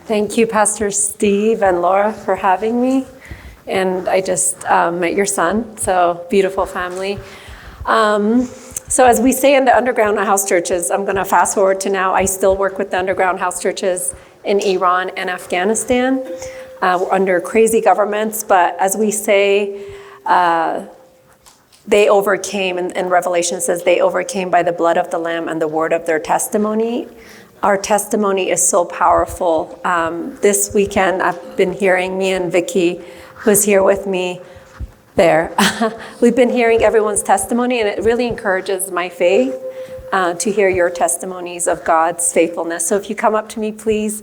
Thank you, Pastor Steve and Laura, for having me. And I just met your son, so beautiful family. So as we say in the underground house churches, I'm going to fast forward to now. I still work with the underground house churches in Iran and Afghanistan. We're under crazy governments, but as we say, they overcame, and Revelation says they overcame by the blood of the Lamb and the word of their testimony. Our testimony is so powerful. This weekend, I've been hearing, me and Vicky, who's here with me there, we've been hearing everyone's testimony, and it really encourages my faith to hear your testimonies of God's faithfulness. So if you come up to me, please,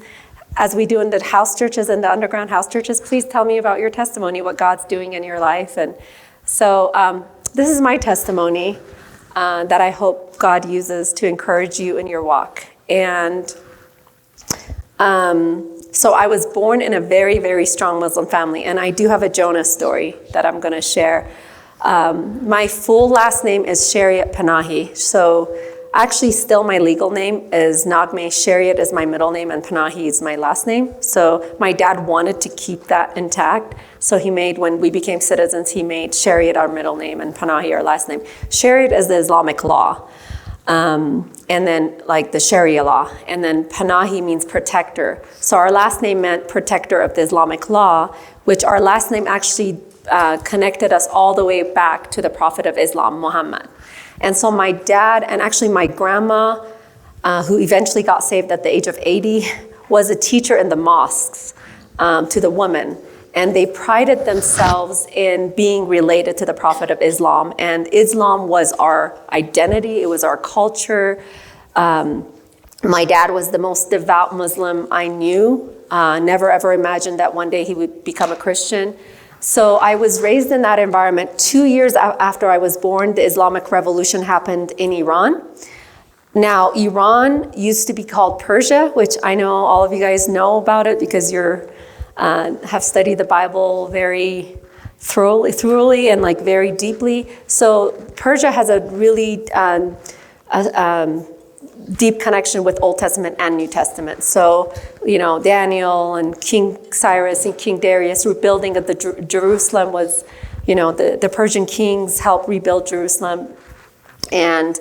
as we do in the house churches and the underground house churches, please tell me about your testimony, what God's doing in your life. And so this is my testimony that I hope God uses to encourage you in your walk. And so I was born in a very, very strong Muslim family, and I do have a Jonah story that I'm going to share. My full last name is Panahi. So actually still my legal name is Naghmeh. Shariat is my middle name, and Panahi is my last name. So my dad wanted to keep that intact. So when we became citizens, he made Shariat our middle name and Panahi our last name. Shariat is the Islamic law. And then like the Sharia law, and then Panahi means protector. So our last name meant protector of the Islamic law, which our last name actually connected us all the way back to the Prophet of Islam, Muhammad. And so my dad and actually my grandma, who eventually got saved at the age of 80, was a teacher in the mosques to the women. And they prided themselves in being related to the Prophet of Islam. And Islam was our identity, it was our culture. My dad was the most devout Muslim I knew. Never ever imagined that one day he would become a Christian. So I was raised in that environment. 2 years after I was born, the Islamic Revolution happened in Iran. Now, Iran used to be called Persia, which I know all of you guys know about it because have studied the Bible very thoroughly and like very deeply. So Persia has a really deep connection with Old Testament and New Testament. So, Daniel and King Cyrus and King Darius, rebuilding of the Jerusalem was, the Persian kings helped rebuild Jerusalem, and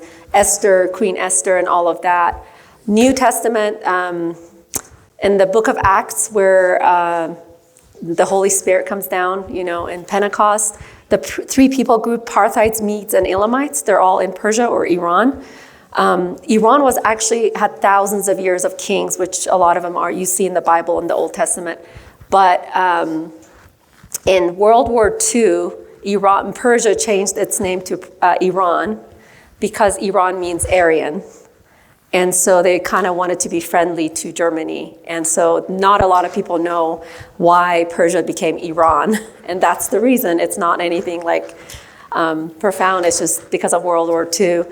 Queen Esther and all of that. New Testament, in the book of Acts, where the Holy Spirit comes down, in Pentecost, the three people group, Parthites, Medes, and Elamites, they're all in Persia or Iran. Iran had thousands of years of kings, which a lot of them you see in the Bible in the Old Testament. But in World War II, Persia changed its name to Iran because Iran means Aryan. And so they kind of wanted to be friendly to Germany. And so not a lot of people know why Persia became Iran. And that's the reason. It's not anything like profound. It's just because of World War II.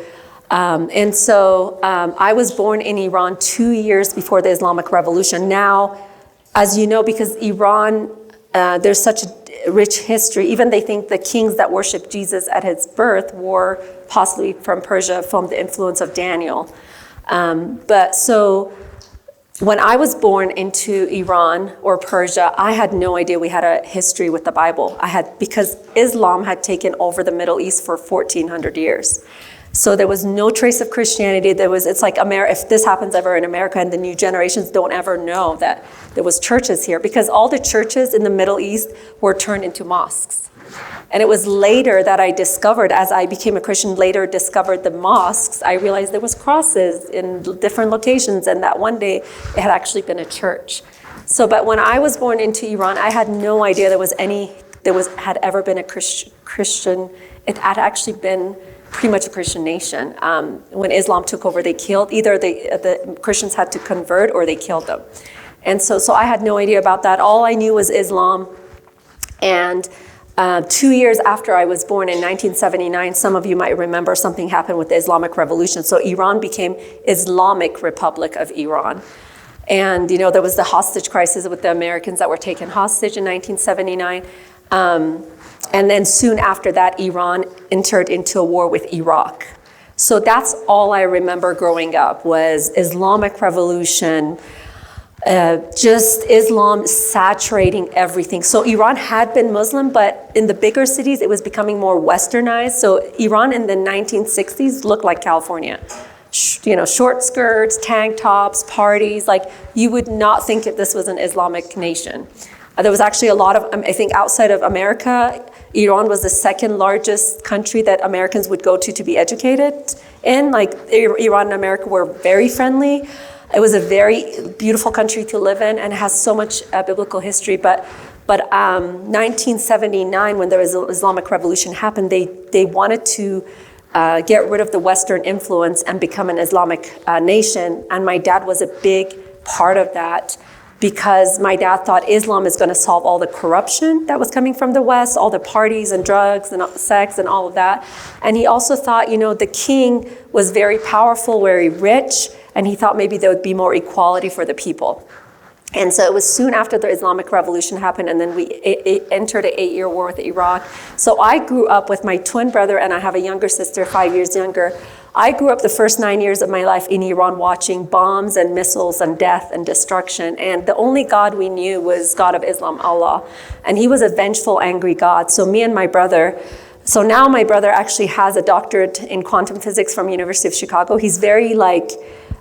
And so I was born in Iran 2 years before the Islamic Revolution. Now, as you know, because Iran, there's such a rich history, even they think the kings that worshiped Jesus at his birth were possibly from Persia, from the influence of Daniel. But so when I was born into Iran or Persia, I had no idea we had a history with the Bible. Because Islam had taken over the Middle East for 1,400 years. So there was no trace of Christianity. It's like if this happens ever in America and the new generations don't ever know that there was churches here, because all the churches in the Middle East were turned into mosques. And it was later that I discovered, as I became a Christian, later discovered the mosques, I realized there was crosses in different locations, and that one day it had actually been a church. But when I was born into Iran, I had no idea had ever been a Christian. It had actually been pretty much a Christian nation. When Islam took over, they killed, either the Christians had to convert or they killed them. And so I had no idea about that. All I knew was Islam. And 2 years after I was born in 1979, some of you might remember something happened with the Islamic Revolution. So Iran became Islamic Republic of Iran. And, there was the hostage crisis with the Americans that were taken hostage in 1979. And then soon after that, Iran entered into a war with Iraq. So that's all I remember growing up was Islamic Revolution, just Islam saturating everything. So Iran had been Muslim, but in the bigger cities, it was becoming more westernized. So Iran in the 1960s looked like California. Short skirts, tank tops, parties. Like, you would not think that this was an Islamic nation. There was actually a lot of, I think outside of America, Iran was the second largest country that Americans would go to be educated in. Like, Iran and America were very friendly. It was a very beautiful country to live in and has so much biblical history. But 1979, when the Islamic Revolution happened, they wanted to get rid of the Western influence and become an Islamic nation. And my dad was a big part of that, because my dad thought Islam is going to solve all the corruption that was coming from the West, all the parties and drugs and sex and all of that. And he also thought, the king was very powerful, very rich, and he thought maybe there would be more equality for the people. And so it was soon after the Islamic Revolution happened, and then we entered an 8-year war with Iraq. So I grew up with my twin brother, and I have a younger sister, 5 years younger. I grew up the first 9 years of my life in Iran watching bombs and missiles and death and destruction. And the only God we knew was God of Islam, Allah. And he was a vengeful, angry God. So me and my brother, so now my brother actually has a doctorate in quantum physics from University of Chicago. He's very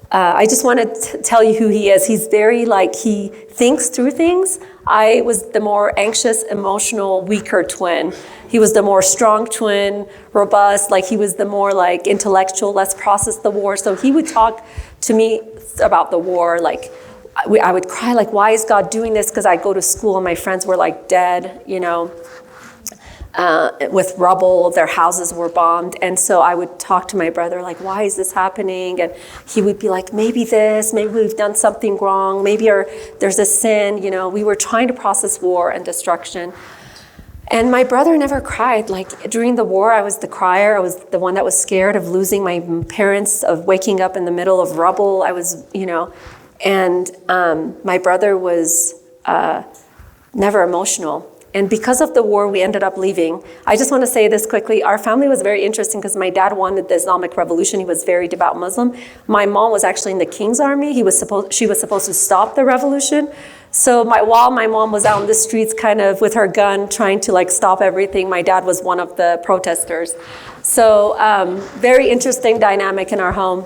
I just want to tell you who he is. He's very he thinks through things. I was the more anxious, emotional, weaker twin. He was the more strong twin, robust. He was the more intellectual, let's process the war. So he would talk to me about the war. I would cry, why is God doing this? Because I'd go to school and my friends were dead, with rubble, their houses were bombed. And so I would talk to my brother, why is this happening? And he would be maybe we've done something wrong. Maybe there's a sin, we were trying to process war and destruction. And my brother never cried. During the war, I was the crier. I was the one that was scared of losing my parents, of waking up in the middle of rubble. I was, and my brother was never emotional. And because of the war, we ended up leaving. I just want to say this quickly. Our family was very interesting because my dad wanted the Islamic Revolution. He was very devout Muslim. My mom was actually in the king's army. She was supposed to stop the revolution. So while my mom was out in the streets kind of with her gun trying to stop everything, my dad was one of the protesters. So very interesting dynamic in our home.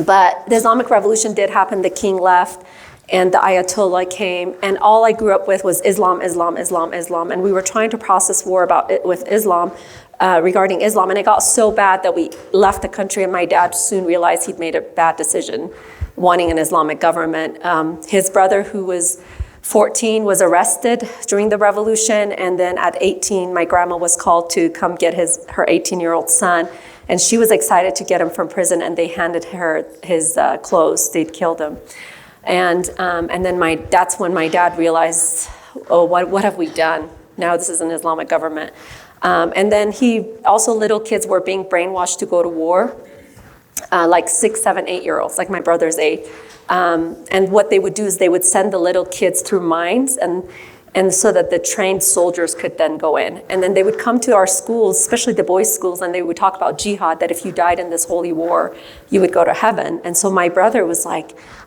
But the Islamic Revolution did happen. The king left. And the Ayatollah came, and all I grew up with was Islam, Islam, Islam, Islam. And we were trying to process war with Islam, regarding Islam. And it got so bad that we left the country, and my dad soon realized he'd made a bad decision, wanting an Islamic government. His brother, who was 14, was arrested during the revolution. And then at 18, my grandma was called to come get her 18-year-old son. And she was excited to get him from prison, and they handed her his clothes. They'd killed him. And then that's when my dad realized, what have we done? Now this is an Islamic government. And then little kids were being brainwashed to go to war, 6, 7, 8-year-olds, like my brother's age. And what they would do is they would send the little kids through mines and so that the trained soldiers could then go in. And then they would come to our schools, especially the boys' schools, and they would talk about jihad, that if you died in this holy war, you would go to heaven. And so my brother was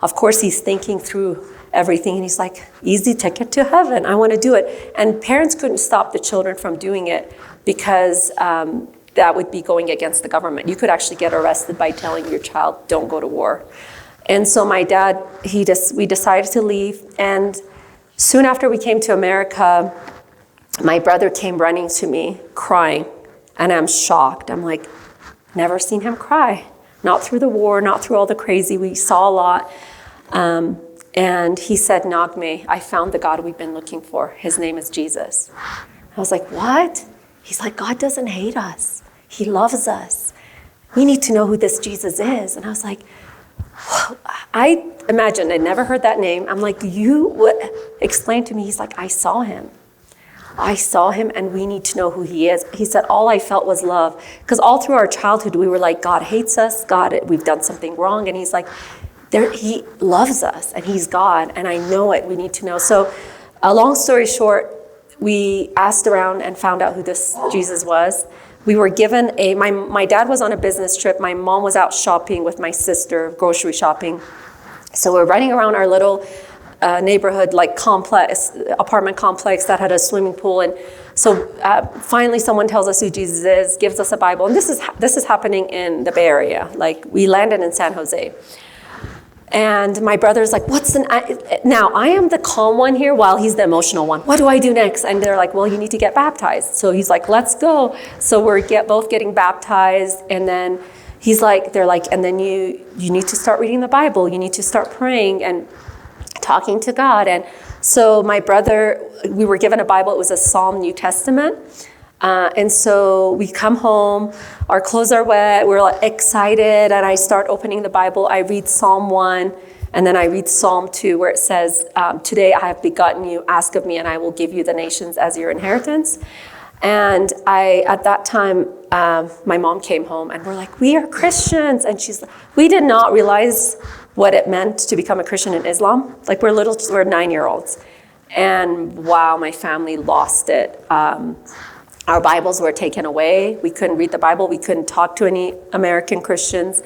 of course he's thinking through everything, and he's easy ticket to heaven, I want to do it. And parents couldn't stop the children from doing it because that would be going against the government. You could actually get arrested by telling your child, don't go to war. And so my dad, we decided to leave, and soon after we came to America, my brother came running to me, crying, and I'm shocked. I'm never seen him cry. Not through the war, not through all the crazy. We saw a lot. And he said, Naghmeh, I found the God we've been looking for. His name is Jesus. I was what? He's God doesn't hate us. He loves us. We need to know who this Jesus is. And I was I imagine, I never heard that name. I'm you would explain to me. He's I saw him. I saw him, and we need to know who he is. He said, all I felt was love. Because all through our childhood, we were God hates us. God, we've done something wrong. And he's he loves us, and he's God. And I know it. We need to know. So a long story short, we asked around and found out who this Jesus was. We were given my dad was on a business trip. My mom was out shopping with my sister, grocery shopping. So we're running around our little neighborhood like apartment complex that had a swimming pool. And so finally someone tells us who Jesus is, gives us a Bible. And this is happening in the Bay Area. Like, we landed in San Jose. And my brother's like, now I am the calm one here while he's the emotional one. What do I do next? And they're like, well, you need to get baptized. So he's like, let's go. So we're both getting baptized. And then they're like, and then you need to start reading the Bible. You need to start praying and talking to God. And so my brother, we were given a Bible. It was a Psalm New Testament. And so we come home, our clothes are wet, we're like excited, and I start opening the Bible. I read Psalm 1, and then I read Psalm 2, where it says, today I have begotten you, ask of me, and I will give you the nations as your inheritance. And at that time, my mom came home, and we're like, we are Christians. And we did not realize what it meant to become a Christian in Islam. Like, we're 9-year-olds. And wow, my family lost it. Our Bibles were taken away. We couldn't read the Bible. We couldn't talk to any American Christians.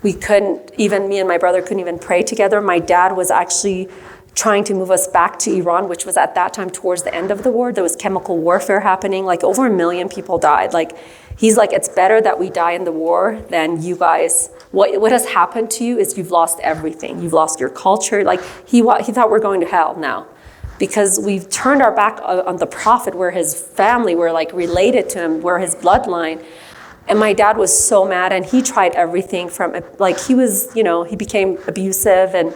Me and my brother couldn't even pray together. My dad was actually trying to move us back to Iran, which was at that time towards the end of the war. There was chemical warfare happening. Like, over 1 million people died. Like, he's like, it's better that we die in the war than you guys. What has happened to you is you've lost everything. You've lost your culture. Like, he thought we're going to hell now, because we've turned our back on the prophet, where his family were like related to him, where his bloodline. And my dad was so mad, and he tried everything from, like, he became abusive, and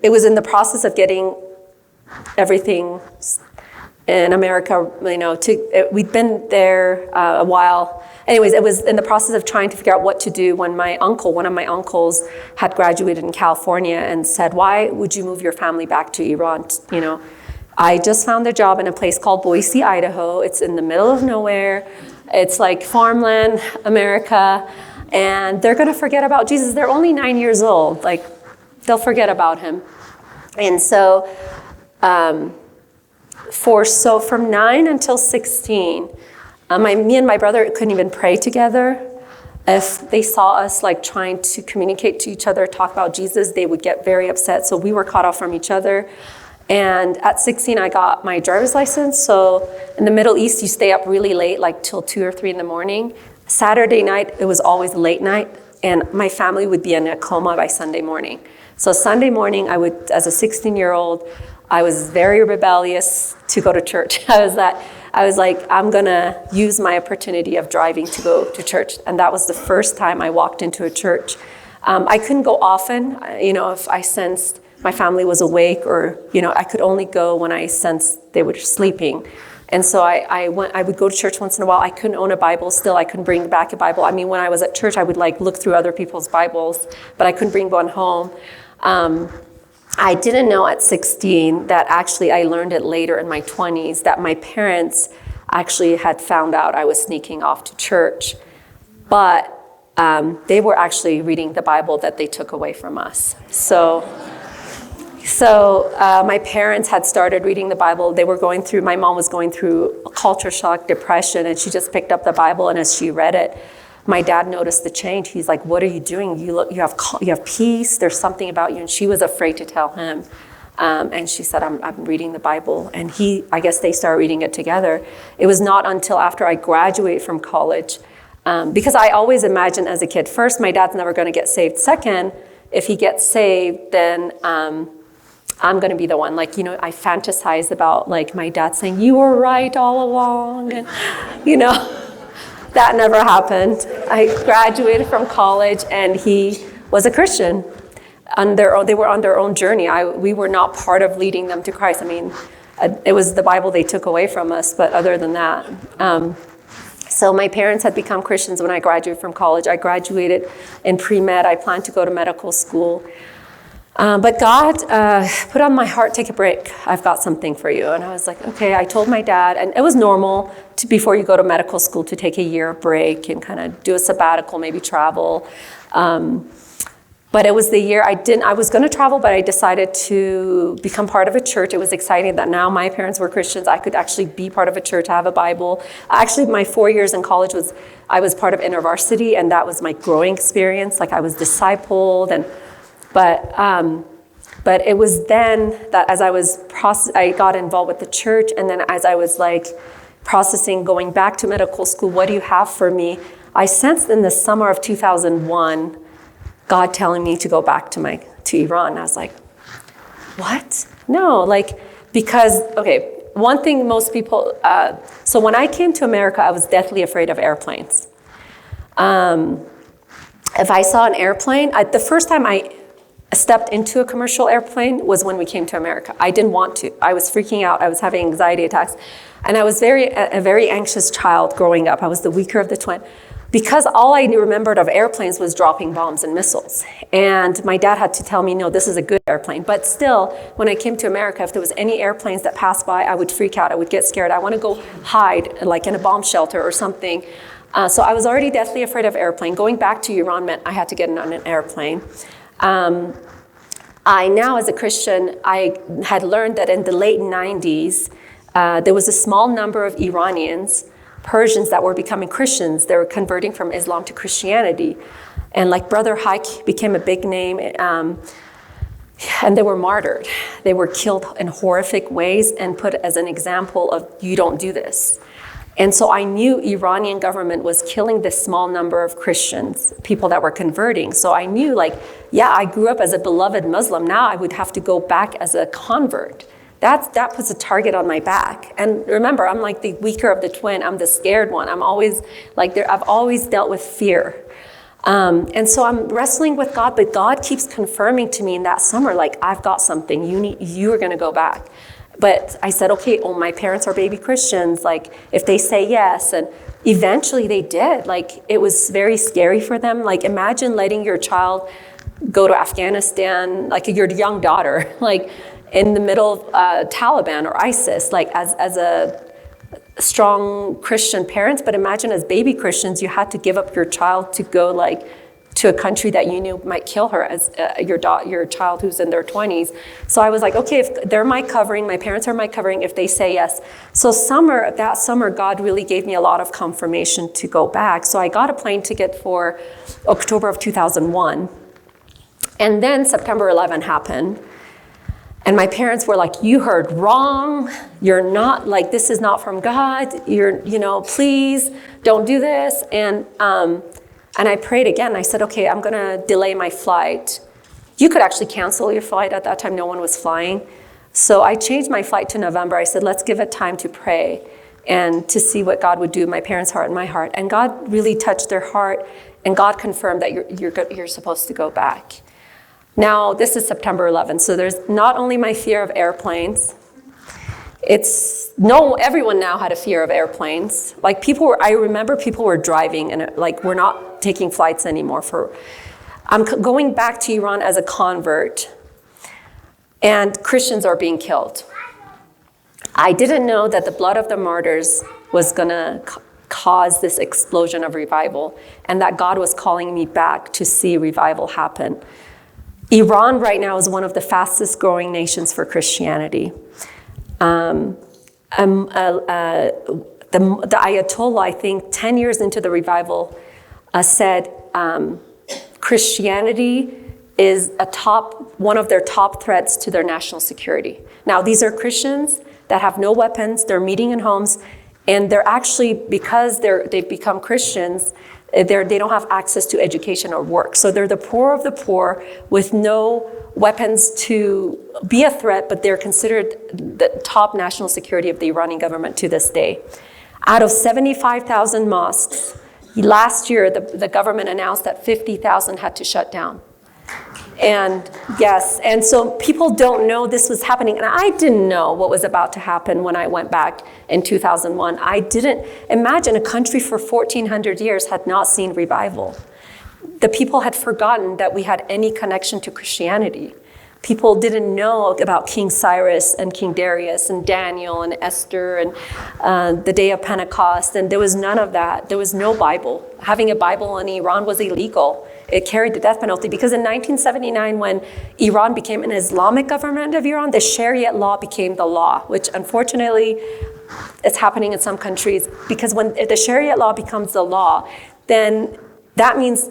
it was in the process of getting everything in America, we'd been there a while. Anyways, it was in the process of trying to figure out what to do when one of my uncles had graduated in California and said, why would you move your family back to Iran? I just found a job in a place called Boise, Idaho. It's in the middle of nowhere. It's like farmland, America, and they're gonna forget about Jesus. They're only 9 years old. Like, they'll forget about him. And so, from 9 until 16, me and my brother couldn't even pray together. If they saw us like trying to communicate to each other, talk about Jesus, they would get very upset. So we were cut off from each other. And at 16, I got my driver's license. So in the Middle East, you stay up really late, like till 2 or 3 in the morning. Saturday night, it was always a late night. And my family would be in a coma by Sunday morning. So Sunday morning, as a 16-year-old, I was very rebellious to go to church. I was like, I'm gonna use my opportunity of driving to go to church. And that was the first time I walked into a church. I couldn't go often, if I sensed my family was awake, or, I could only go when I sensed they were sleeping. And so I would go to church once in a while. I couldn't own a Bible still. I couldn't bring back a Bible. I mean, when I was at church, I would like look through other people's Bibles, but I couldn't bring one home. I didn't know at 16 that actually I learned it later in my 20s that my parents actually had found out I was sneaking off to church, but they were actually reading the Bible that they took away from us. So my parents had started reading the Bible. My mom was going through culture shock, depression, and she just picked up the Bible, and as she read it, my dad noticed the change. He's like, what are you doing? You have peace. There's something about you. And she was afraid to tell him. And she said, I'm reading the Bible. And I guess they started reading it together. It was not until after I graduated from college, because I always imagined as a kid, first, my dad's never going to get saved. Second, if he gets saved, then I'm going to be the one. Like, I fantasized about like my dad saying, you were right all along. And, that never happened. I graduated from college, and he was a Christian. They were on their own journey. We were not part of leading them to Christ. I mean, it was the Bible they took away from us, but other than that. So my parents had become Christians when I graduated from college. I graduated in pre-med. I planned to go to medical school. But God put on my heart, take a break. I've got something for you. And I was like, okay. I told my dad, and it was normal before you go to medical school to take a year break and kind of do a sabbatical, maybe travel. But it was the year I was going to travel, but I decided to become part of a church. It was exciting that now my parents were Christians. I could actually be part of a church, have a Bible. Actually, my 4 years in college I was part of InterVarsity, and that was my growing experience. Like, I was discipled, but But it was then that as I got involved with the church, and then as I was like processing going back to medical school, what do you have for me? I sensed in the summer of 2001, God telling me to go back to Iran. I was like, what? No, because, okay, one thing most people, so when I came to America, I was deathly afraid of airplanes. If I saw an airplane, the first time I stepped into a commercial airplane was when we came to America. I didn't want to. I was freaking out. I was having anxiety attacks. And I was a very anxious child growing up. I was the weaker of the twin. Because all I remembered of airplanes was dropping bombs and missiles. And my dad had to tell me, no, this is a good airplane. But still, when I came to America, if there was any airplanes that passed by, I would freak out. I would get scared. I want to go hide, like in a bomb shelter or something. So I was already deathly afraid of airplane. Going back to Iran meant I had to get on an airplane. I now, as a Christian, I had learned that in the late 90s, there was a small number of Iranians, Persians that were becoming Christians. They were converting from Islam to Christianity. And like Brother Hike became a big name, and they were martyred. They were killed in horrific ways and put as an example of, you don't do this. And so I knew Iranian government was killing this small number of Christians, people that were converting. So I knew I grew up as a beloved Muslim. Now I would have to go back as a convert. That puts a target on my back. And remember, I'm like the weaker of the twin. I'm the scared one. I'm always I've always dealt with fear. And so I'm wrestling with God, but God keeps confirming to me in that summer, I've got something. You are going to go back. But I said, okay, my parents are baby Christians. If they say yes, and eventually they did. It was very scary for them. Imagine letting your child go to Afghanistan, your young daughter, in the middle of Taliban or ISIS, as a strong Christian parents. But imagine as baby Christians, you had to give up your child to go to a country that you knew might kill her as your child who's in their 20s. So I was like, okay, if they're my covering, my parents are my covering, if they say yes. So that summer, God really gave me a lot of confirmation to go back. So I got a plane ticket for October of 2001. And then September 11 happened. And my parents were like, you heard wrong. You're not, this is not from God. Please don't do this. And I prayed again. I said, okay, I'm going to delay my flight. You could actually cancel your flight. At that time, no one was flying. So I changed my flight to November. I said, let's give it time to pray and to see what God would do in my parents' heart and my heart. And God really touched their heart, and God confirmed that you're supposed to go back. Now, this is September 11th. So there's not only my fear of airplanes. Everyone now had a fear of airplanes. I remember people were driving and we're not taking flights anymore. I'm going back to Iran as a convert, and Christians are being killed. I didn't know that the blood of the martyrs was gonna cause this explosion of revival, and that God was calling me back to see revival happen. Iran right now is one of the fastest growing nations for Christianity. The Ayatollah, I think 10 years into the revival, said Christianity is one of their top threats to their national security. Now, these are Christians that have no weapons, they're meeting in homes, and they're actually, because they've become Christians, they don't have access to education or work. So they're the poor of the poor with no weapons to be a threat, but they're considered the top national security of the Iranian government to this day. Out of 75,000 mosques, last year the government announced that 50,000 had to shut down. And yes, and so people don't know this was happening. And I didn't know what was about to happen when I went back in 2001. I didn't imagine a country for 1,400 years had not seen revival. The people had forgotten that we had any connection to Christianity. People didn't know about King Cyrus and King Darius and Daniel and Esther and the day of Pentecost. And there was none of that. There was no Bible. Having a Bible in Iran was illegal. It carried the death penalty because in 1979, when Iran became an Islamic government of Iran, the Sharia law became the law, which unfortunately is happening in some countries, because when the Sharia law becomes the law, then that means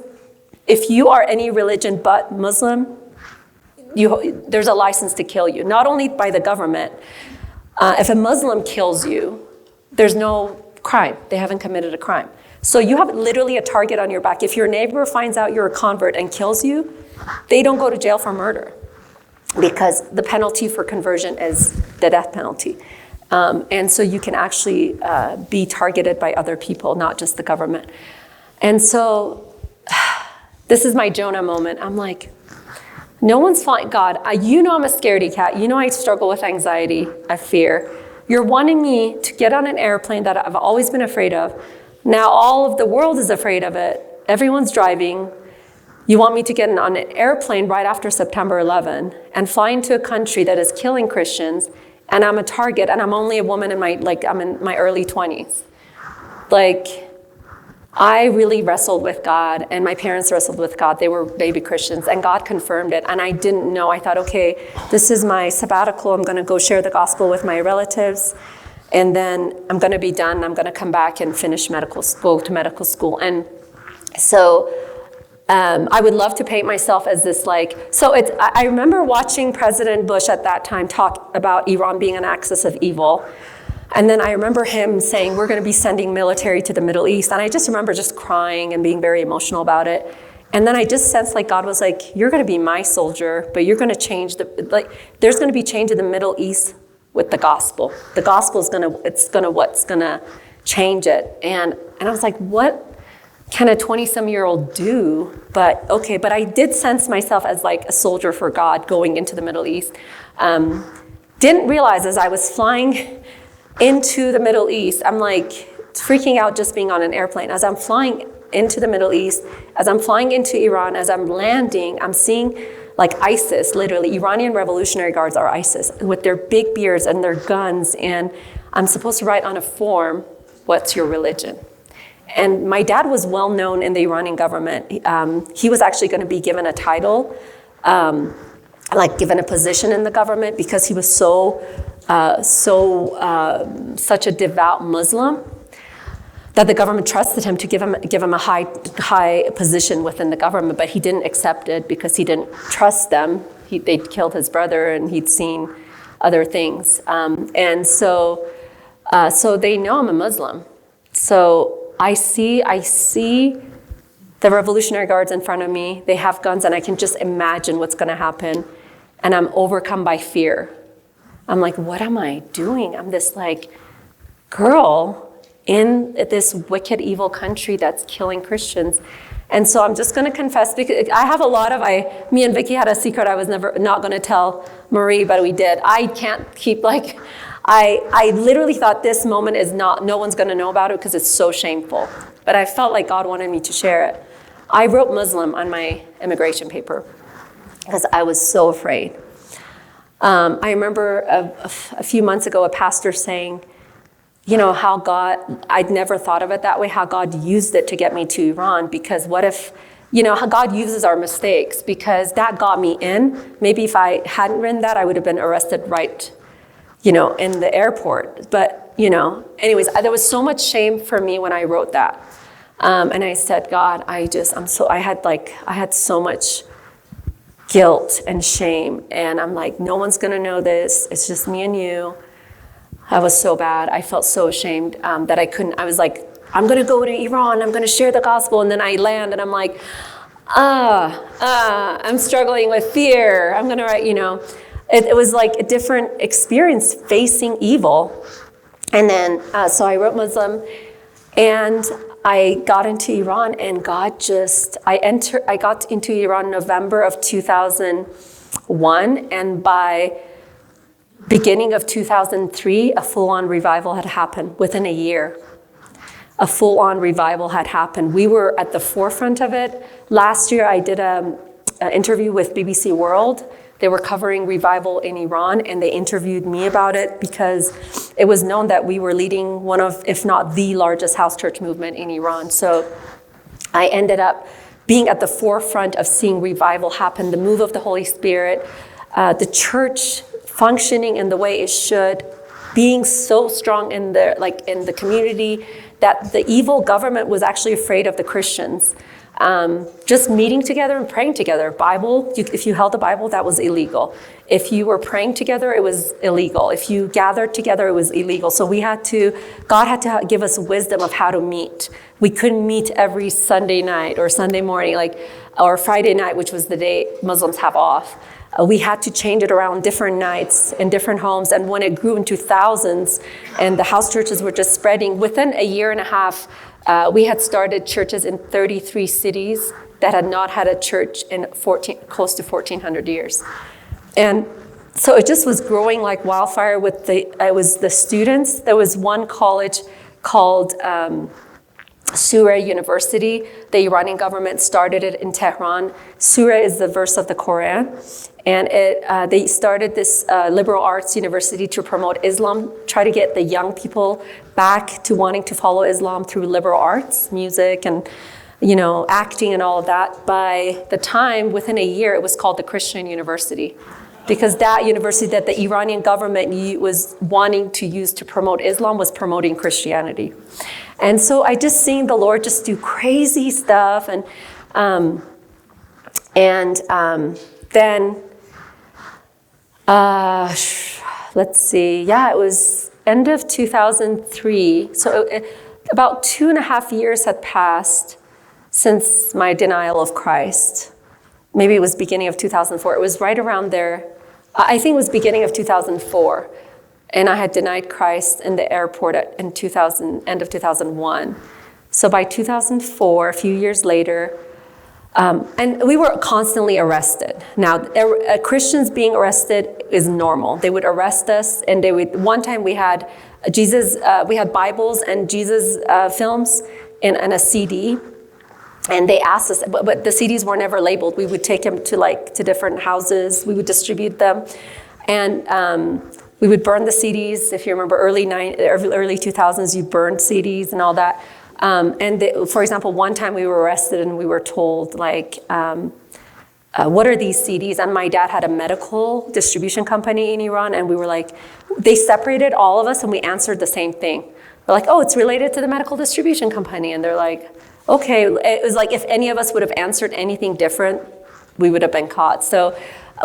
if you are any religion but Muslim, there's a license to kill you, not only by the government. If a Muslim kills you, there's no crime. They haven't committed a crime. So you have literally a target on your back. If your neighbor finds out you're a convert and kills you, they don't go to jail for murder, because the penalty for conversion is the death penalty. And so you can actually be targeted by other people, not just the government. And so this is my Jonah moment. I'm like, no one's fine. God, you know I'm a scaredy cat. You know I struggle with anxiety, I fear. You're wanting me to get on an airplane that I've always been afraid of. Now all of the world is afraid of it. Everyone's driving. You want me to get on an airplane right after September 11 and fly into a country that is killing Christians, and I'm a target, and I'm only a woman I'm in my early 20s. I really wrestled with God, and my parents wrestled with God. They were baby Christians, and God confirmed it. And I didn't know. I thought, okay, this is my sabbatical. I'm going to go share the gospel with my relatives, and then I'm going to be done. I'm going to come back and finish go to medical school. And so I would love to paint myself as this I remember watching President Bush at that time talk about Iran being an axis of evil. And then I remember him saying, we're going to be sending military to the Middle East. And I just remember just crying and being very emotional about it. And then I just sensed like God was like, you're going to be my soldier, but you're going to change there's going to be change in the Middle East with the gospel. The gospel is what's going to change it. And I was like, what can a 20-some-year-old do? But I did sense myself as like a soldier for God going into the Middle East. Didn't realize as I was flying into the Middle East, I'm like freaking out just being on an airplane. As I'm flying into the Middle East, as I'm flying into Iran, as I'm landing, I'm seeing like ISIS, literally. Iranian Revolutionary Guards are ISIS with their big beards and their guns. And I'm supposed to write on a form, what's your religion? And my dad was well known in the Iranian government. He was actually going to be given a title, given a position in the government, because he was such a devout Muslim that the government trusted him to give him a high position within the government, but he didn't accept it because he didn't trust them. They'd killed his brother, and he'd seen other things, and so they know I'm a Muslim. So I see the Revolutionary Guards in front of me. They have guns, and I can just imagine what's going to happen, and I'm overcome by fear. I'm like, what am I doing? I'm this girl in this wicked, evil country that's killing Christians. And so I'm just going to confess, because I have me and Vicky had a secret I was not going to tell Marie, but we did. I can't keep I literally thought this moment no one's going to know about it because it's so shameful. But I felt like God wanted me to share it. I wrote Muslim on my immigration paper because I was so afraid. I remember a few months ago, a pastor saying, how God, I'd never thought of it that way, how God used it to get me to Iran, because what if, how God uses our mistakes, because that got me in. Maybe if I hadn't written that, I would have been arrested right, in the airport. But, anyways, there was so much shame for me when I wrote that. And I said, God, I had so much guilt and shame, and I'm like, no one's gonna know this. It's just me and you. I was so bad. I felt so ashamed that I couldn't. I was like, I'm gonna go to Iran. I'm gonna share the gospel, and then I land, and I'm like, I'm struggling with fear. I'm gonna write. It was like a different experience facing evil, and then so I wrote Muslim, and I got into Iran, and I got into Iran November of 2001, and by beginning of 2003, a full-on revival had happened within a year. A full-on revival had happened. We were at the forefront of it. Last year, I did an interview with BBC World. They were covering revival in Iran, and they interviewed me about it because it was known that we were leading one of, if not the largest house church movement in Iran. So I ended up being at the forefront of seeing revival happen, the move of the Holy Spirit, the church functioning in the way it should, being so strong in the community that the evil government was actually afraid of the Christians. just meeting together and praying together. Bible, if you held the Bible, that was illegal. If you were praying together, it was illegal. If you gathered together, it was illegal. So God had to give us wisdom of how to meet. We couldn't meet every Sunday night or Sunday morning, or Friday night, which was the day Muslims have off. We had to change it around different nights in different homes. And when it grew into thousands and the house churches were just spreading, within a year and a half, we had started churches in 33 cities that had not had a church in close to 1,400 years. And so it just was growing like wildfire it was the students. There was one college called Surah University. The Iranian government started it in Tehran. Surah is the verse of the Quran. And they started this liberal arts university to promote Islam, try to get the young people back to wanting to follow Islam through liberal arts, music, and acting and all of that. By the time, within a year, it was called the Christian University, because that university that the Iranian government was wanting to use to promote Islam was promoting Christianity. And so I just seen the Lord just do crazy stuff, and then let's see, it was end of 2003. So about 2.5 years had passed since my denial of Christ. Maybe it was beginning of 2004. It was right around there. I think it was beginning of 2004. And I had denied Christ in the airport end of 2001. So by 2004, a few years later, and we were constantly arrested. Now, Christians being arrested is normal. They would arrest us, and one time we had we had Bibles and Jesus films in a CD, and they asked us, but the CDs were never labeled. We would take them to different houses. We would distribute them, and we would burn the CDs. If you remember early 2000s, you burned CDs and all that. For example, one time we were arrested and we were told, what are these CDs? And my dad had a medical distribution company in Iran, and we were they separated all of us and we answered the same thing. We're like, oh, it's related to the medical distribution company. And they're like, okay. It was like if any of us would have answered anything different, we would have been caught. So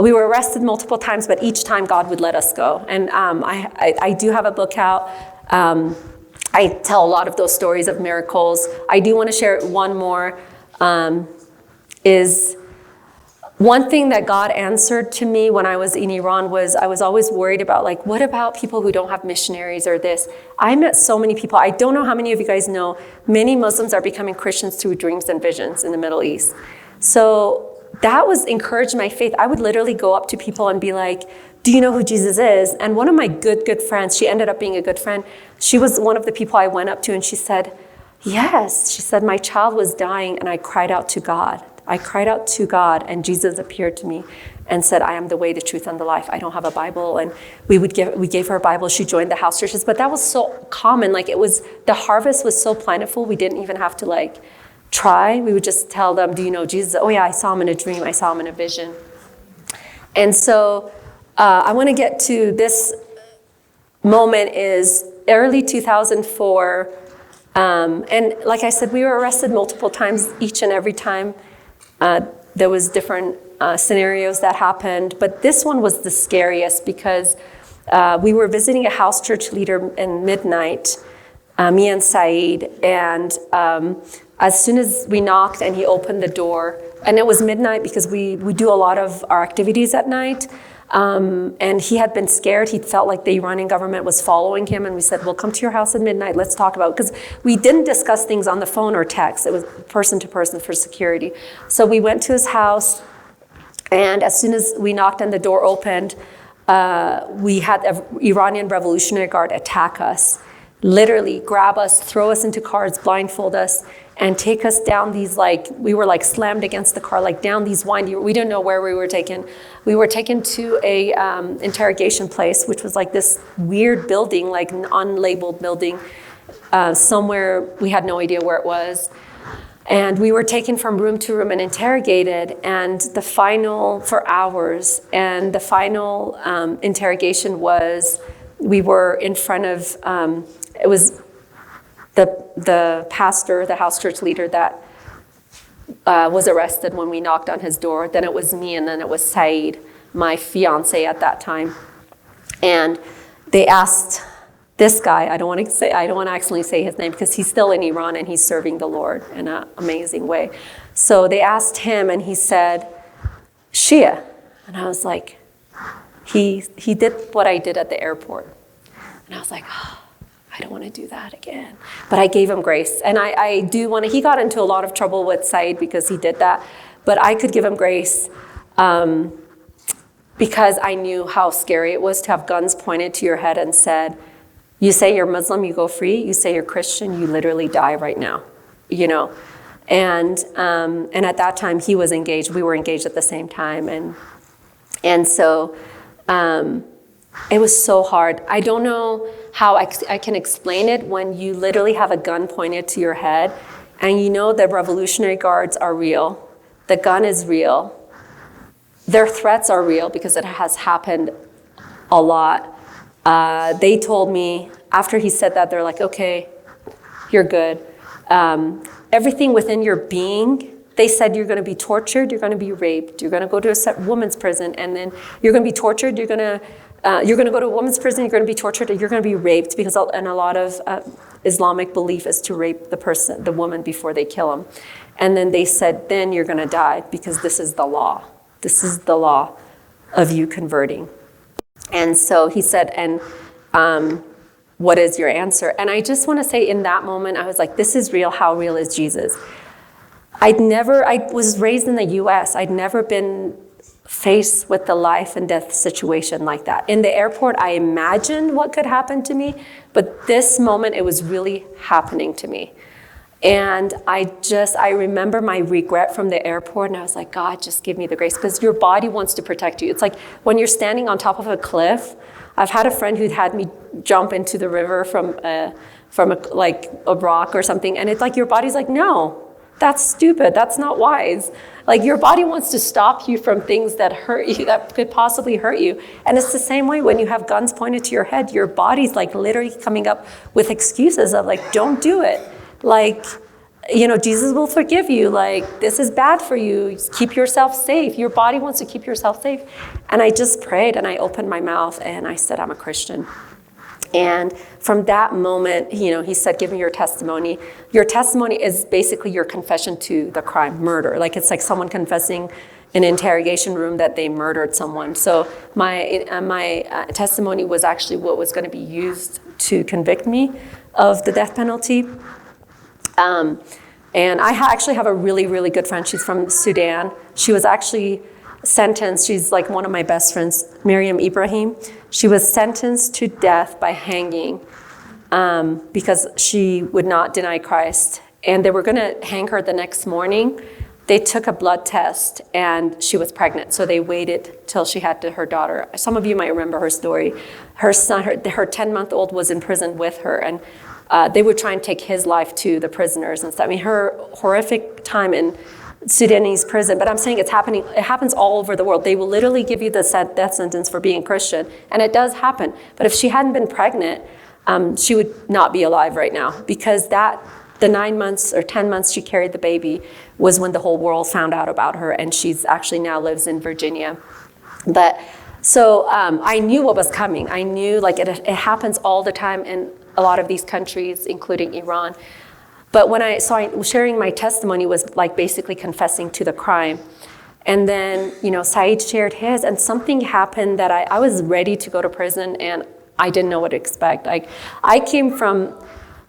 we were arrested multiple times, but each time God would let us go. And I do have a book out. I tell a lot of those stories of miracles. I do want to share one more, is one thing that God answered to me when I was in Iran was I was always worried about, what about people who don't have missionaries or this? I met so many people. I don't know how many of you guys know, many Muslims are becoming Christians through dreams and visions in the Middle East. So that encouraged my faith. I would literally go up to people and be like, do you know who Jesus is? And one of my good friends, she ended up being a good friend. She was one of the people I went up to, and she said, yes. She said, my child was dying and I cried out to God. I cried out to God, and Jesus appeared to me and said, I am the way, the truth, and the life. I don't have a Bible. And we gave her a Bible. She joined the house churches, but that was so common. The harvest was so plentiful. We didn't even have to try. We would just tell them, do you know Jesus? Oh yeah, I saw him in a dream. I saw him in a vision. And so I want to get to this moment is early 2004. And like I said, we were arrested multiple times. Each and every time there was different scenarios that happened. But this one was the scariest because we were visiting a house church leader in midnight, me and Saeed. And as soon as we knocked and he opened the door, and it was midnight because we do a lot of our activities at night. And he had been scared. He felt like the Iranian government was following him. And we said, well, come to your house at midnight. Let's talk about it. Because we didn't discuss things on the phone or text. It was person to person for security. So we went to his house. And as soon as we knocked and the door opened, we had an Iranian Revolutionary Guard attack us, literally grab us, throw us into cars, blindfold us, and take us down these, we were slammed against the car, down these windy, we didn't know where we were taken. We were taken to a interrogation place, which was this weird building, an unlabeled building, somewhere, we had no idea where it was. And we were taken from room to room and interrogated, and for hours, and the final interrogation was, we were in front of, it was the pastor, the house church leader that was arrested when we knocked on his door. Then it was me, and then it was Saeed, my fiance at that time. And they asked this guy, I don't want to accidentally say his name because he's still in Iran and he's serving the Lord in an amazing way. So they asked him, and he said, Shia. And I was like, he did what I did at the airport. And I was like, oh, I don't want to do that again. But I gave him grace. And I do want to, he got into a lot of trouble with Said because he did that. But I could give him grace because I knew how scary it was to have guns pointed to your head and said, you say you're Muslim, you go free. You say you're Christian, you literally die right now, you know. And at that time, he was engaged. We were engaged at the same time. And so it was so hard. I don't know how I can explain it when you literally have a gun pointed to your head and you know the Revolutionary Guards are real. The gun is real. Their threats are real because it has happened a lot. They told me, after he said that, they're like, okay, you're good. Everything within your being, they said you're going to be tortured, you're going to be raped, you're going to go to a women's prison, and then you're going to be tortured, you're going to go to a women's prison, you're going to be tortured, and you're going to be raped, because and a lot of Islamic belief is to rape the woman before they kill them. And then they said, then you're going to die, because this is the law. This is the law of you converting. And so he said, and what is your answer? And I just want to say, in that moment, I was like, this is real. How real is Jesus? I was raised in the US. I'd never been faced with the life and death situation like that. In the airport, I imagined what could happen to me, but this moment, it was really happening to me. And I remember my regret from the airport, and I was like, God, just give me the grace, because your body wants to protect you. It's like when you're standing on top of a cliff. I've had a friend who'd had me jump into the river from a rock or something, and it's like your body's like, no, that's stupid, that's not wise. Like, your body wants to stop you from things that hurt you, that could possibly hurt you. And it's the same way when you have guns pointed to your head, your body's like literally coming up with excuses of like, don't do it. Like, you know, Jesus will forgive you. Like, this is bad for you. Keep yourself safe. Your body wants to keep yourself safe. And I just prayed, and I opened my mouth, and I said, I'm a Christian. And from that moment, you know, he said, give me your testimony. Your testimony is basically your confession to the crime, murder. Like, it's like someone confessing in an interrogation room that they murdered someone. So my testimony was actually what was going to be used to convict me of the death penalty. And I actually have a really, really good friend. She's from Sudan. She was actually sentenced. She's like one of my best friends, Miriam Ibrahim. She was sentenced to death by hanging because she would not deny Christ. And they were going to hang her the next morning. They took a blood test, and she was pregnant. So they waited till she had her daughter. Some of you might remember her story. Her son, her 10-month-old was in prison with her, and they would try and take his life to the prisoners and stuff. I mean, her horrific time in Sudanese prison, but I'm saying it's happening. It happens all over the world. They will literally give you the death sentence for being Christian, and it does happen. But if she hadn't been pregnant, she would not be alive right now, because the 9 months or 10 months she carried the baby was when the whole world found out about her, and she's actually now lives in Virginia. But so I knew what was coming. I knew, like, it happens all the time in a lot of these countries, including Iran. But sharing my testimony was like basically confessing to the crime. And then, you know, Saeed shared his, and something happened that I was ready to go to prison, and I didn't know what to expect. Like, I came from,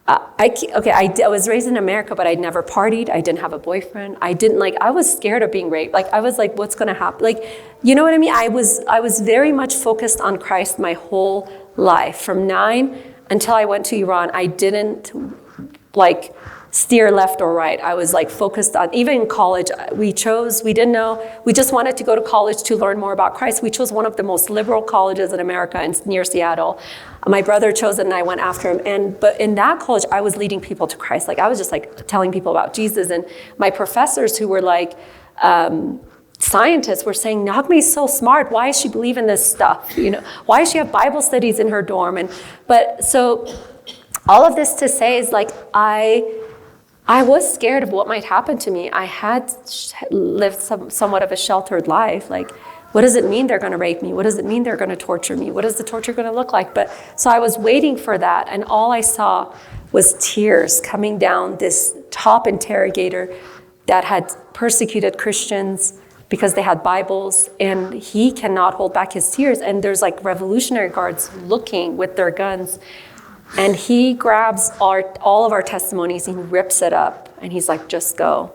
I was raised in America, but I'd never partied. I didn't have a boyfriend. I was scared of being raped. Like, I was like, what's gonna happen? Like, you know what I mean? I was very much focused on Christ my whole life. From 9 until I went to Iran, I didn't like steer left or right. I was like focused on, even in college, we didn't know, we just wanted to go to college to learn more about Christ. We chose one of the most liberal colleges in America near Seattle. My brother chose it, and I went after him. But in that college, I was leading people to Christ. Like, I was just like telling people about Jesus. And my professors, who were like scientists, were saying, Naghmeh is so smart. Why does she believe in this stuff? You know, why does she have Bible studies in her dorm? But so all of this to say is, like, I I was scared of what might happen to me. I had lived somewhat of a sheltered life. Like, what does it mean they're going to rape me? What does it mean they're going to torture me? What is the torture going to look like? But so I was waiting for that, and all I saw was tears coming down this top interrogator that had persecuted Christians because they had Bibles, and he cannot hold back his tears. And there's like Revolutionary Guards looking with their guns. And he grabs all of our testimonies and he rips it up. And he's like, just go.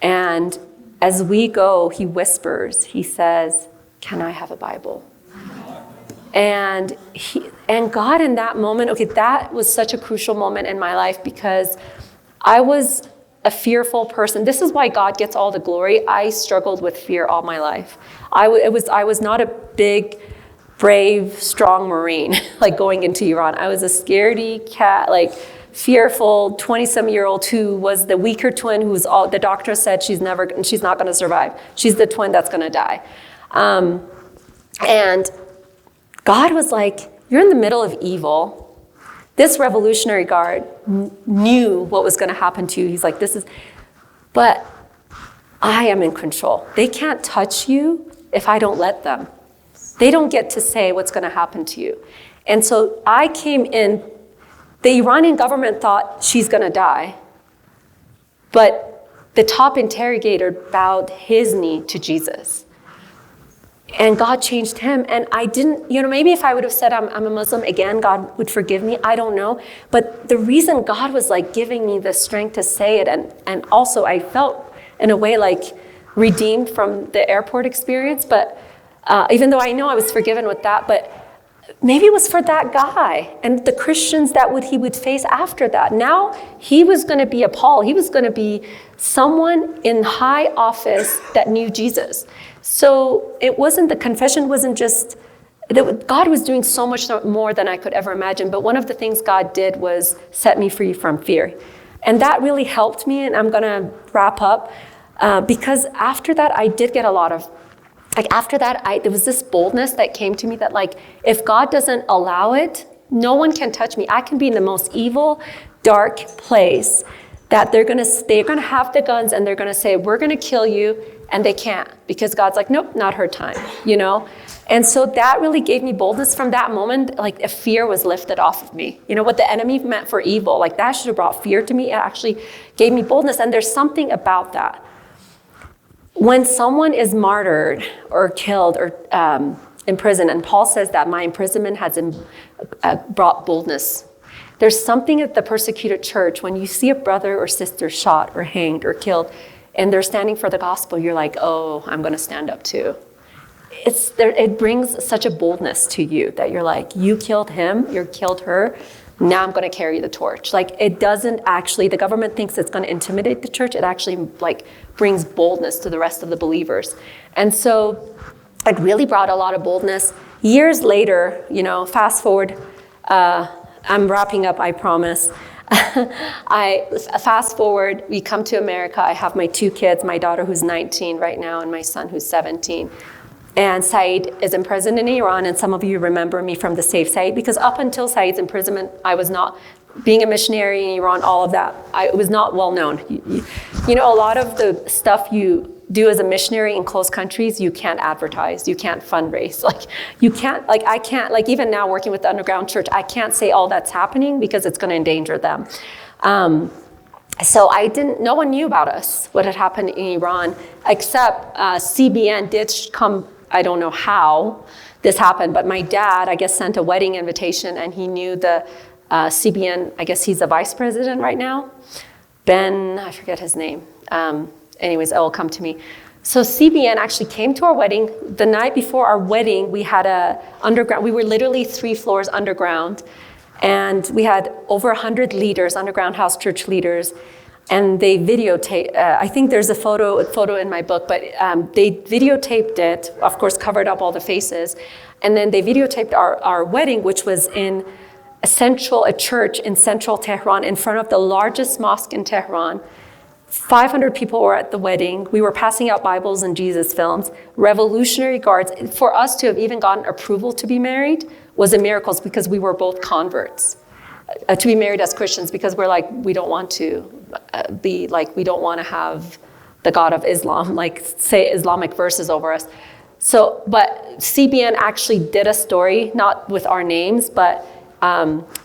And as we go, he whispers, he says, can I have a Bible? And God in that moment, okay, that was such a crucial moment in my life because I was a fearful person. This is why God gets all the glory. I struggled with fear all my life. I was not a big, brave, strong Marine, like going into Iran. I was a scaredy cat, like fearful 27-year-old who was the weaker twin the doctor said she's not going to survive. She's the twin that's going to die. And God was like, you're in the middle of evil. This Revolutionary Guard knew what was going to happen to you. He's like, but I am in control. They can't touch you if I don't let them. They don't get to say what's going to happen to you. And so I came in, the Iranian government thought she's going to die, but the top interrogator bowed his knee to Jesus. And God changed him. And I didn't, maybe if I would have said I'm a Muslim, again, God would forgive me. I don't know. But the reason God was like giving me the strength to say it, and also I felt in a way like redeemed from the airport experience, but even though I know I was forgiven with that, but maybe it was for that guy and the Christians that he would face after that. Now he was going to be a Paul. He was going to be someone in high office that knew Jesus. So the confession wasn't just, God was doing so much more than I could ever imagine. But one of the things God did was set me free from fear. And that really helped me. And I'm going to wrap up because after that, I did get a lot of, there was this boldness that came to me that if God doesn't allow it, no one can touch me. I can be in the most evil, dark place that they're going to have the guns and they're going to say, we're going to kill you. And they can't because God's like, nope, not her time, And so that really gave me boldness from that moment. Like a fear was lifted off of me. What the enemy meant for evil, like that should have brought fear to me. It actually gave me boldness. And there's something about that. When someone is martyred or killed or imprisoned, and Paul says that my imprisonment has brought boldness. There's something at the persecuted church when you see a brother or sister shot or hanged or killed, and they're standing for the gospel, you're like, oh, I'm going to stand up too. It brings such a boldness to you that you're like, you killed him, you killed her, now I'm going to carry the torch. It doesn't actually, the government thinks it's going to intimidate the church. It actually brings boldness to the rest of the believers. And so it really brought a lot of boldness. Years later, fast forward, I'm wrapping up, I promise. Fast forward, we come to America. I have my 2 kids, my daughter who's 19 right now and my son who's 17. And Saeed is imprisoned in Iran, and some of you remember me from the Safe Saeed, because up until Saeed's imprisonment, I was not, being a missionary in Iran, all of that, it was not well known. A lot of the stuff you do as a missionary in close countries, you can't advertise, you can't fundraise. I can't, even now working with the underground church, I can't say all that's happening because it's going to endanger them. So no one knew about us, what had happened in Iran, except CBN did come, I don't know how this happened, but my dad, I guess, sent a wedding invitation, and he knew the CBN, I guess he's the vice president right now, Ben, I forget his name. Anyways, it will come to me. So CBN actually came to our wedding. The night before our wedding, we had we were literally 3 floors underground, and we had over 100 leaders, underground house church leaders, and they videotaped, I think there's a photo in my book, but they videotaped it, of course, covered up all the faces, and then they videotaped our wedding, which was in a church in central Tehran, in front of the largest mosque in Tehran. 500 people were at the wedding. We were passing out Bibles and Jesus films. Revolutionary Guards. For us to have even gotten approval to be married was a miracle because we were both converts. to be married as Christians, because we're like, we don't want to be like, we don't want to have the God of Islam, like say Islamic verses over us. So, but CBN actually did a story, not with our names, but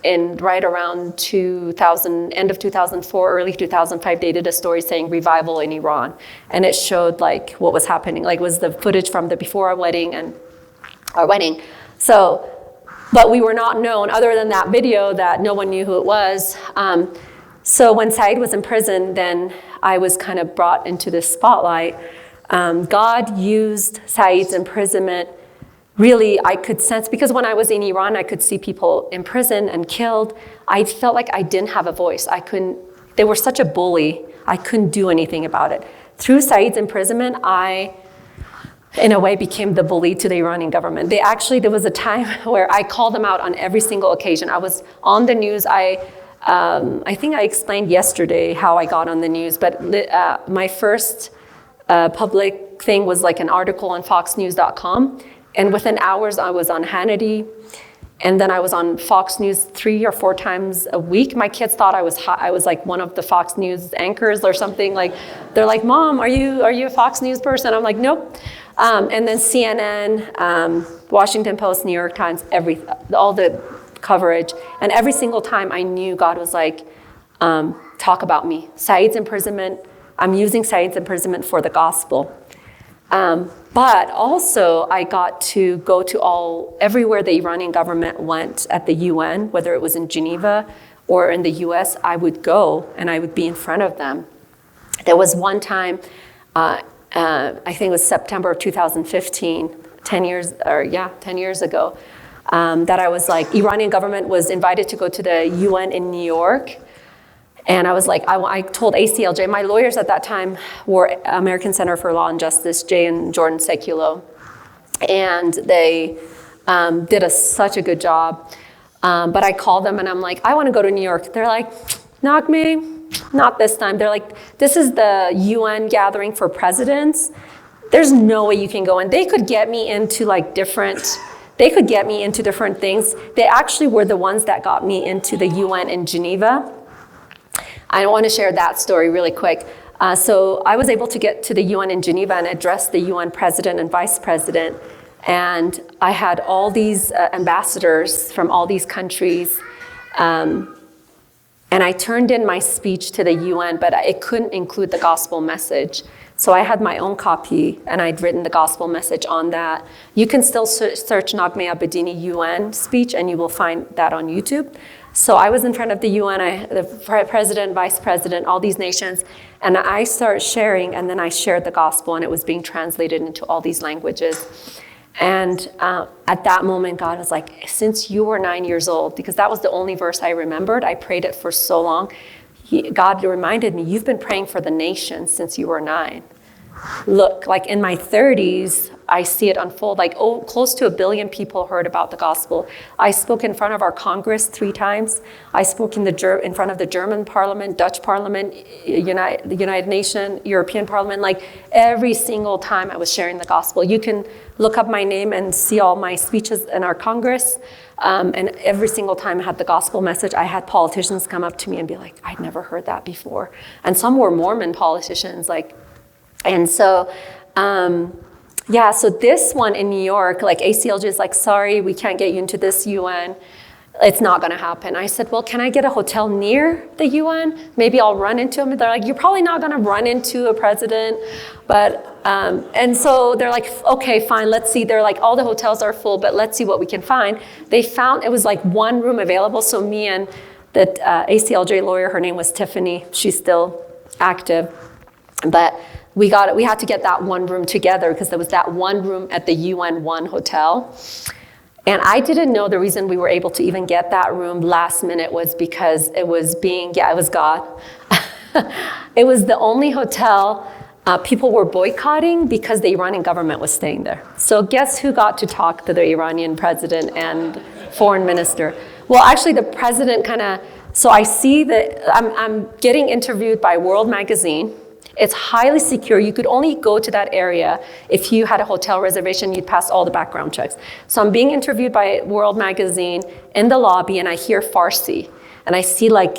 in right around 2000, end of 2004, early 2005, they did a story saying revival in Iran. And it showed like what was happening, like was the footage from the before our wedding and our wedding. So, but we were not known, other than that video that no one knew who it was. So when Said was in prison, then I was kind of brought into this spotlight. God used Said's imprisonment. Really, I could sense, because when I was in Iran, I could see people in prison and killed. I felt like I didn't have a voice. They were such a bully. I couldn't do anything about it. Through Said's imprisonment, I, in a way, became the bully to the Iranian government. There was a time where I called them out on every single occasion. I was on the news. I think I explained yesterday how I got on the news, but my first public thing was like an article on foxnews.com. And within hours, I was on Hannity, and then I was on Fox News 3 or 4 times a week. My kids thought I was like one of the Fox News anchors or something. Like, they're like, "Mom, are you a Fox News person?" I'm like, "Nope." And then CNN, Washington Post, New York Times, all the coverage. And every single time I knew God was like, talk about me. Said's imprisonment, I'm using Said's imprisonment for the gospel. But also I got to go to everywhere the Iranian government went at the UN, whether it was in Geneva or in the US, I would go and I would be in front of them. There was one time, I think it was September of 2015, 10 years ago, that I was like, Iranian government was invited to go to the UN in New York. And I was like, I told ACLJ, my lawyers at that time were American Center for Law and Justice, Jay and Jordan Seculo. And they did such a good job. But I called them and I'm like, I want to go to New York. They're like, Naghmeh, not this time. They're like, this is the UN gathering for presidents. There's no way you can go. And they could get me into different things. They actually were the ones that got me into the UN in Geneva. I want to share that story really quick. So I was able to get to the UN in Geneva and address the UN president and vice president. And I had all these ambassadors from all these countries. And I turned in my speech to the UN, but it couldn't include the gospel message. So I had my own copy, and I'd written the gospel message on that. You can still search Naghmeh Abedini UN speech, and you will find that on YouTube. So I was in front of the UN, the president, vice president, all these nations, and I started sharing, and then I shared the gospel, and it was being translated into all these languages. And at that moment, God was like, since you were 9 years old, because that was the only verse I remembered, I prayed it for so long, God reminded me, you've been praying for the nation since you were 9. Look, like in my 30s, I see it unfold. Close to 1 billion people heard about the gospel. I spoke in front of our Congress 3 times. I spoke in front of the German Parliament, Dutch Parliament, the United Nations, European Parliament. Like every single time I was sharing the gospel. You can look up my name and see all my speeches in our Congress. And every single time I had the gospel message, I had politicians come up to me and be like, I'd never heard that before. And some were Mormon politicians, and so, so this one in New York, ACLJ is like, sorry, we can't get you into this UN. It's not gonna happen. I said, well, can I get a hotel near the UN? Maybe I'll run into them. They're like, you're probably not gonna run into a president. But, and so they're like, okay, fine, let's see. They're like, all the hotels are full, but let's see what we can find. They found, it was one room available. So me and the ACLJ lawyer, her name was Tiffany. She's still active. But we had to get that one room together because there was that one room at the UN 1 hotel. And I didn't know the reason we were able to even get that room last minute was because it was God. It was the only hotel people were boycotting because the Iranian government was staying there. So guess who got to talk to the Iranian president and foreign minister? Well, actually the president so I see that I'm getting interviewed by World Magazine. It's highly secure. You could only go to that area if you had a hotel reservation, you'd pass all the background checks. So I'm being interviewed by World Magazine in the lobby and I hear Farsi. and I see like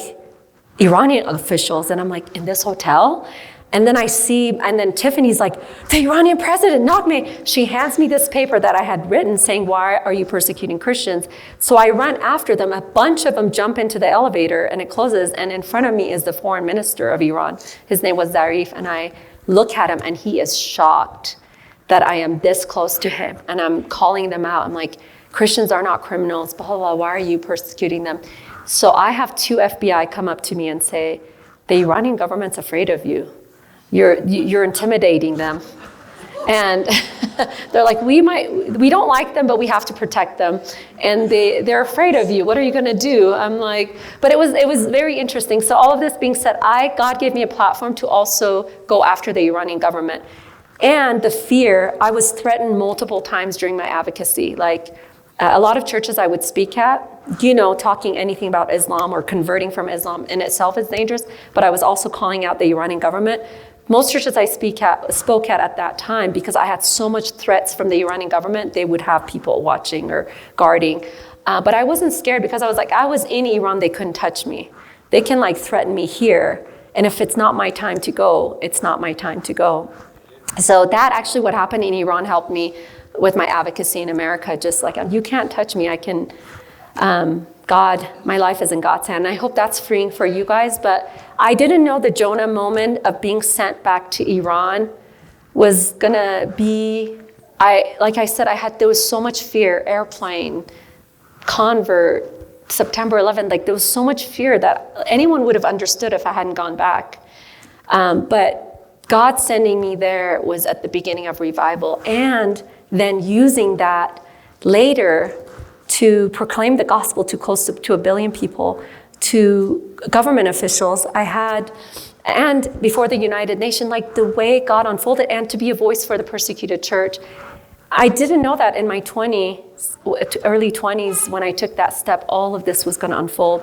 Iranian officials, and I'm like, in this hotel? And then and then Tiffany's like, the Iranian president, Naghmeh. She hands me this paper that I had written saying, why are you persecuting Christians? So I run after them. A bunch of them jump into the elevator and it closes. And in front of me is the foreign minister of Iran. His name was Zarif. And I look at him and he is shocked that I am this close to him. And I'm calling them out. I'm like, Christians are not criminals, blah, blah, blah. Why are you persecuting them? So I have 2 FBI come up to me and say, the Iranian government's afraid of you. You're intimidating them. And they're like, we don't like them, but we have to protect them. And they're afraid of you. What are you going to do? I'm like, but it was very interesting. So all of this being said, God gave me a platform to also go after the Iranian government. And the fear, I was threatened multiple times during my advocacy. Like a lot of churches I would speak at, talking anything about Islam or converting from Islam in itself is dangerous. But I was also calling out the Iranian government. Most churches I spoke at that time, because I had so much threats from the Iranian government, they would have people watching or guarding. But I wasn't scared because I was like, I was in Iran, they couldn't touch me. They can like threaten me here. And if it's not my time to go, it's not my time to go. So that actually what happened in Iran helped me with my advocacy in America. Just like, you can't touch me. I can, my life is in God's hand. And I hope that's freeing for you guys. But I didn't know the Jonah moment of being sent back to Iran was gonna be, like I said, there was so much fear, airplane, convert, September 11th, like there was so much fear that anyone would have understood if I hadn't gone back. But God sending me there was at the beginning of revival, and then using that later to proclaim the gospel to close to 1 billion people, to government officials. And before the United Nations, like the way God unfolded, and to be a voice for the persecuted church. I didn't know that in my early 20s, when I took that step, all of this was going to unfold.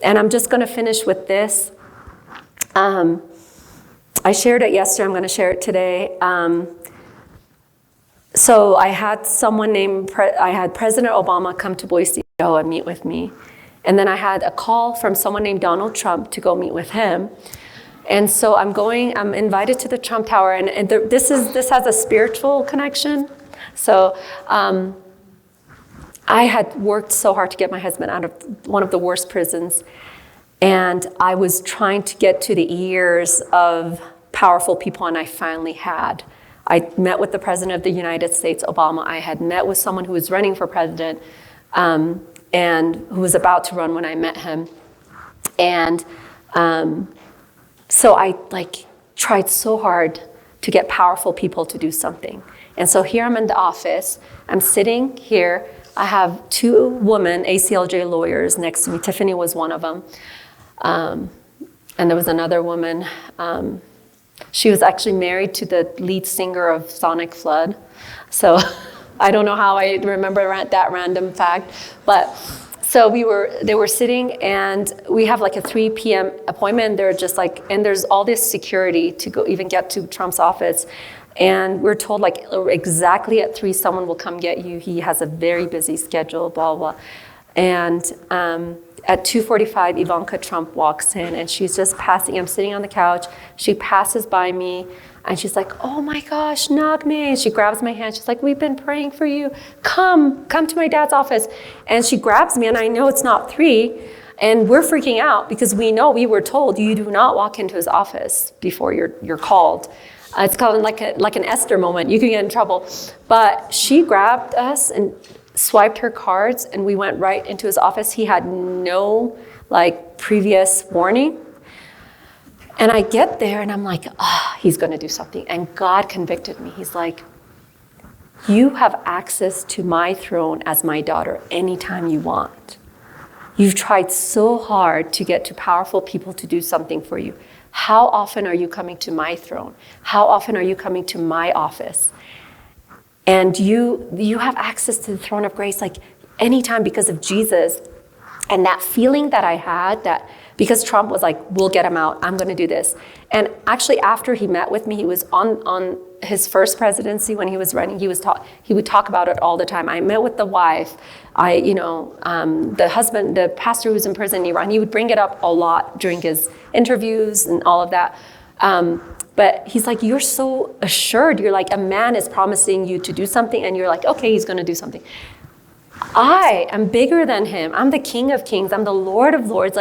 And I'm just going to finish with this. I shared it yesterday, I'm going to share it today. So I had President Obama come to Boise and meet with me. And then I had a call from someone named Donald Trump to go meet with him. And so I'm invited to the Trump Tower, and this has a spiritual connection. So I had worked so hard to get my husband out of one of the worst prisons. And I was trying to get to the ears of powerful people, and I finally had. I met with the President of the United States, Obama. I had met with someone who was running for president, and who was about to run when I met him. And so I tried so hard to get powerful people to do something. And so here I'm in the office, I'm sitting here, I have 2 women, ACLJ lawyers next to me. Tiffany was one of them. And there was another woman, she was actually married to the lead singer of Sonic Flood. So I don't know how I remember that random fact, but so they were sitting, and we have like a 3 p.m. appointment. They're just like, and there's all this security to go even get to Trump's office. And we're told like exactly at 3, someone will come get you. He has a very busy schedule, blah, blah. And at 2:45, Ivanka Trump walks in, and she's just passing. I'm sitting on the couch. She passes by me, and she's like, "Oh my gosh, Naghmeh!" She grabs my hand. She's like, "We've been praying for you. Come to my dad's office." And she grabs me, and I know it's not 3, and we're freaking out because we were told you do not walk into his office before you're called. It's called like an Esther moment. You can get in trouble. But she grabbed us and swiped her cards, and we went right into his office. He had no previous warning. And I get there and I'm like, he's going to do something. And God convicted me. He's like, you have access to my throne as my daughter anytime you want. You've tried so hard to get to powerful people to do something for you. How often are you coming to my throne? How often are you coming to my office? And you have access to the throne of grace anytime because of Jesus. And that feeling that I had, that because Trump was like, we'll get him out. I'm going to do this. And actually, after he met with me, he was on his first presidency when he was running. He would talk about it all the time. I met with the wife. The husband, the pastor who's in prison in Iran, he would bring it up a lot during his interviews and all of that. But he's like, you're so assured. You're like, a man is promising you to do something, and you're like, okay, he's going to do something. I am bigger than him. I'm the King of Kings. I'm the Lord of Lords.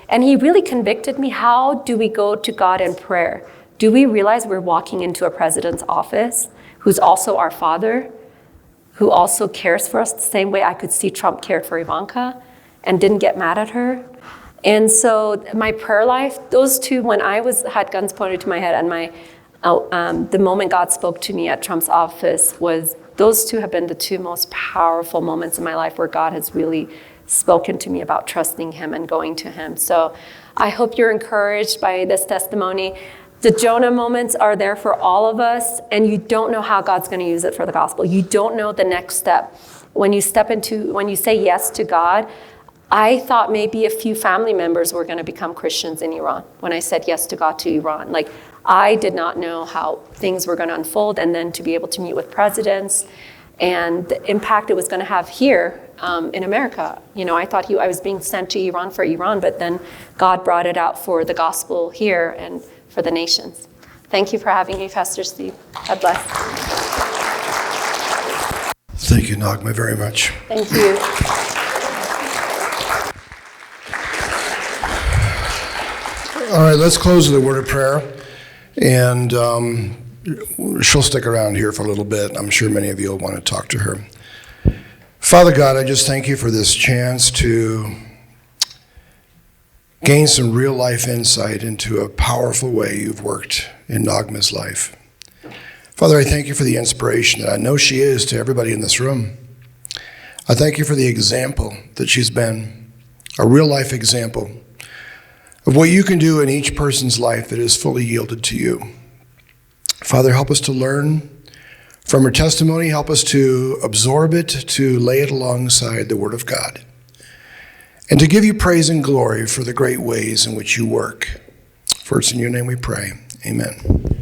And he really convicted me. How do we go to God in prayer? Do we realize we're walking into a president's office who's also our father, who also cares for us the same way I could see Trump cared for Ivanka and didn't get mad at her? And so my prayer life, those two, when I had guns pointed to my head, and the moment God spoke to me at Trump's office, those two have been the two most powerful moments in my life where God has really spoken to me about trusting him and going to him. So I hope you're encouraged by this testimony. The Jonah moments are there for all of us, and you don't know how God's going to use it for the gospel. You don't know the next step. When you say yes to God, I thought maybe a few family members were going to become Christians in Iran when I said yes to God to Iran. I did not know how things were going to unfold, and then to be able to meet with presidents and the impact it was going to have here in America. I thought I was being sent to Iran for Iran, but then God brought it out for the gospel here and for the nations. Thank you for having me, Pastor Steve. God bless. Thank you, Naghmeh, very much. Thank you. All right, let's close with a word of prayer. And she'll stick around here for a little bit. I'm sure many of you will want to talk to her. Father God, I just thank you for this chance to gain some real life insight into a powerful way you've worked in Naghmeh's life. Father, I thank you for the inspiration that I know she is to everybody in this room. I thank you for the example that she's been, a real life example of what you can do in each person's life that is fully yielded to you. Father, help us to learn from her testimony. Help us to absorb it, to lay it alongside the Word of God, and to give you praise and glory for the great ways in which you work. For it's in your name we pray. Amen.